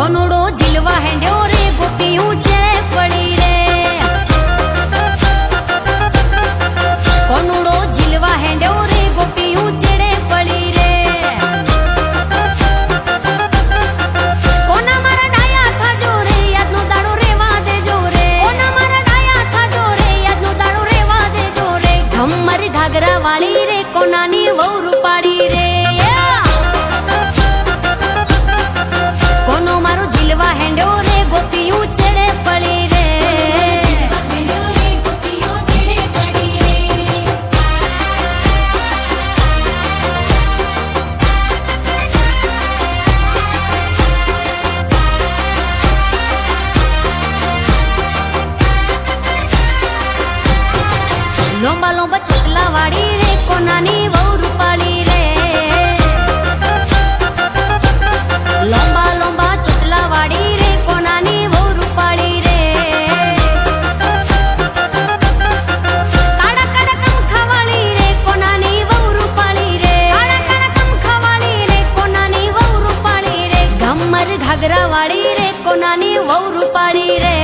કોનુડો ઝીલવા હેંડ્યો રે ગોપી ઊંચે પડી રે કોનુડો ઝીલવા હેંડ્યો રે ગોપી ઊંચેડે પડી રે કોના મારા ડાયા થાજો રે યાદનો દાડો રેવા દેજો રે કોના મારા ડાયા થાજો રે યાદનો દાડો રેવા દેજો રે ઢમર ઘાઘરા વાળી રે કોનાની વહુ રૂપાળી રે કોનો મારો ઝીલવા હેંડ્યો રે ગોપી ઊંચેડે પડી રે લોંબા લોંબા ચૂટલા વાળી રે કોનાની વહુ રૂપાળી રે લોંબા લોંબા ચૂટલા વાળી રે કોનાની વહુ રૂપાળી રે કાળા કાળા કમખા વાળી રે કોનાની વહુ રૂપાળી રે કાળા કાળા કમખા વાળી રે કોનાની વહુ રૂપાળી રે ગમર ઘાઘરા વાળી રે કોનાની વહુ રૂપાળી રે